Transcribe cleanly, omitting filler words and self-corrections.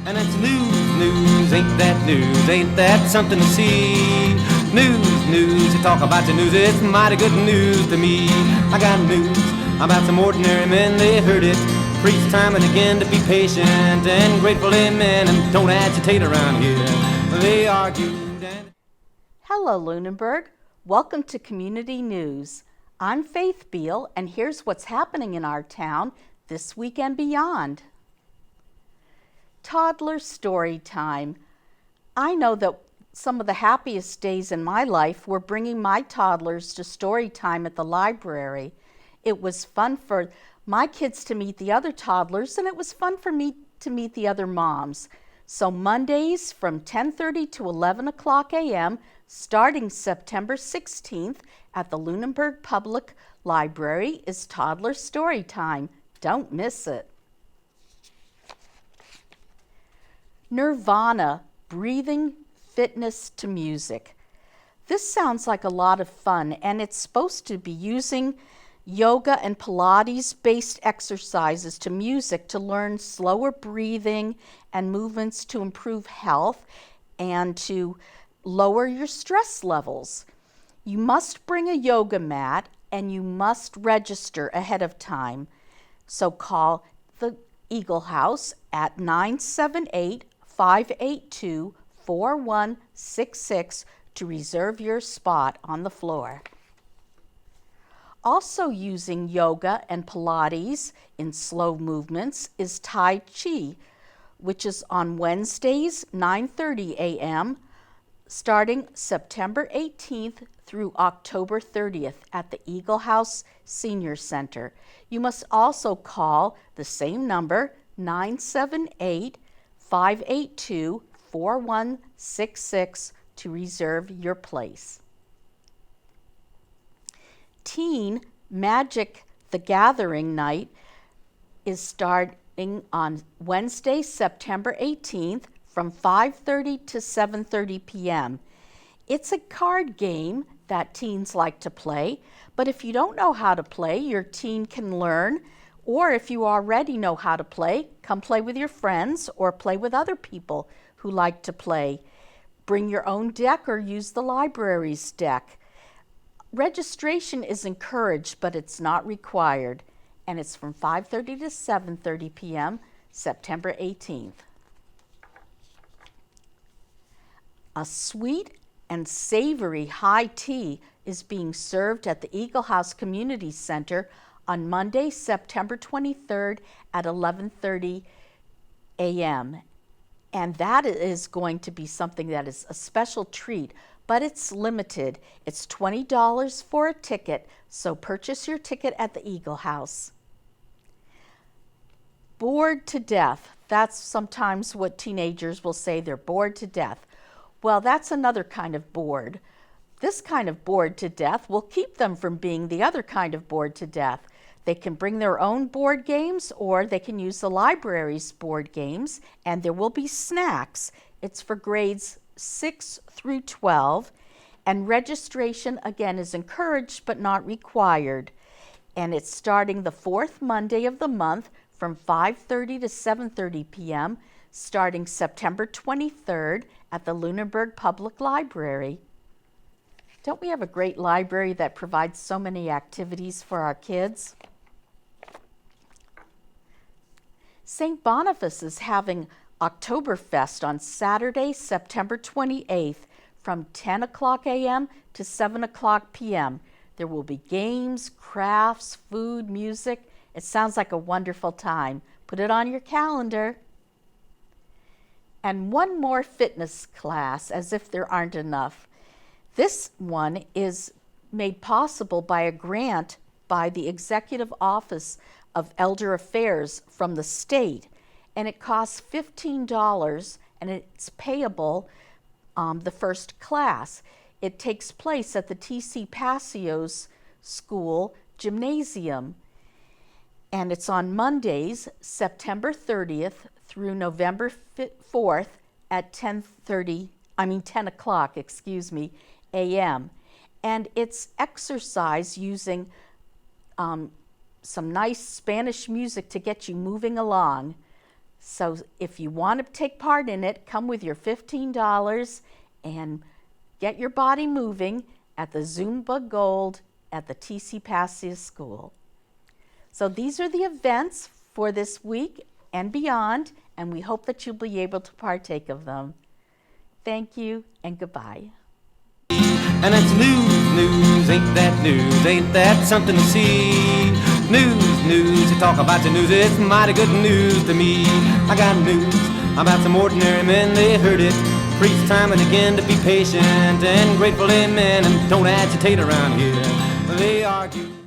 And it's news, ain't that news? Ain't that something to see? News, you talk about the news, it's mighty good news to me. I got news about some ordinary men, they heard it. Preach time and again to be patient and grateful, amen, and don't agitate around here. They argued and... Hello, Lunenburg. Welcome to Community News. I'm Faith Beal, and here's what's happening in our town this week and beyond. Toddler Storytime. I know that some of the happiest days in my life were bringing my toddlers to story time at the library. It was fun for my kids to meet the other toddlers, and it was fun for me to meet the other moms. So Mondays from 10:30 to 11 o'clock a.m., starting September 16th at the Lunenburg Public Library is Toddler Storytime. Don't miss it. Nirvana, breathing fitness to music. This sounds like a lot of fun, and it's supposed to be using yoga and Pilates-based exercises to music to learn slower breathing and movements to improve health and to lower your stress levels. You must bring a yoga mat and you must register ahead of time. So call the Eagle House at 978-582-4166 to reserve your spot on the floor. Also using yoga and Pilates in slow movements is Tai Chi, which is on Wednesdays, 9:30 a.m., starting September 18th through October 30th at the Eagle House Senior Center. You must also call the same number, 978-582-4166, to reserve your place. Teen Magic the Gathering Night is starting on Wednesday, September 18th from 5:30 to 7:30 p.m. It's a card game that teens like to play, but if you don't know how to play, your teen can learn, or if you already know how to play, come play with your friends or play with other people who like to play. Bring your own deck or use the library's deck. Registration is encouraged, but it's not required, and it's from 5:30 to 7:30 p.m., September 18th. A sweet and savory high tea is being served at the Eagle House Community Center on Monday, September 23rd at 11:30 a.m. And that is going to be something that is a special treat, but it's limited. It's $20 for a ticket, so purchase your ticket at the Eagle House. Bored to death. That's sometimes what teenagers will say, they're bored to death. Well, that's another kind of bored. This kind of bored to death will keep them from being the other kind of bored to death. They can bring their own board games, or they can use the library's board games, and there will be snacks. It's for grades 6 through 12, and registration again is encouraged but not required. And it's starting the fourth Monday of the month from 5:30 to 7:30 p.m., starting September 23rd at the Lunenburg Public Library. Don't we have a great library that provides so many activities for our kids? St. Boniface is having Oktoberfest on Saturday, September 28th from 10 o'clock a.m. to 7 o'clock p.m. There will be games, crafts, food, music. It sounds like a wonderful time. Put it on your calendar. And one more fitness class, as if there aren't enough. This one is made possible by a grant by the Executive Office of Elder Affairs from the state, and it costs $15, and it's payable the first class. It takes place at the T.C. Pasio's School Gymnasium, and it's on Mondays, September 30th through November 4th at 10 o'clock, a.m. And it's exercise using some nice Spanish music to get you moving along. So if you want to take part in it, come with your $15 and get your body moving at the Zumba Gold at the TC Passia School. So these are the events for this week and beyond, and we hope that you'll be able to partake of them. Thank you and goodbye. And it's news, ain't that news? Ain't that something to see? News, you talk about the news, it's mighty good news to me. I got news about some ordinary men, they heard it preached time and again to be patient and grateful, amen, and don't agitate around here. They argue.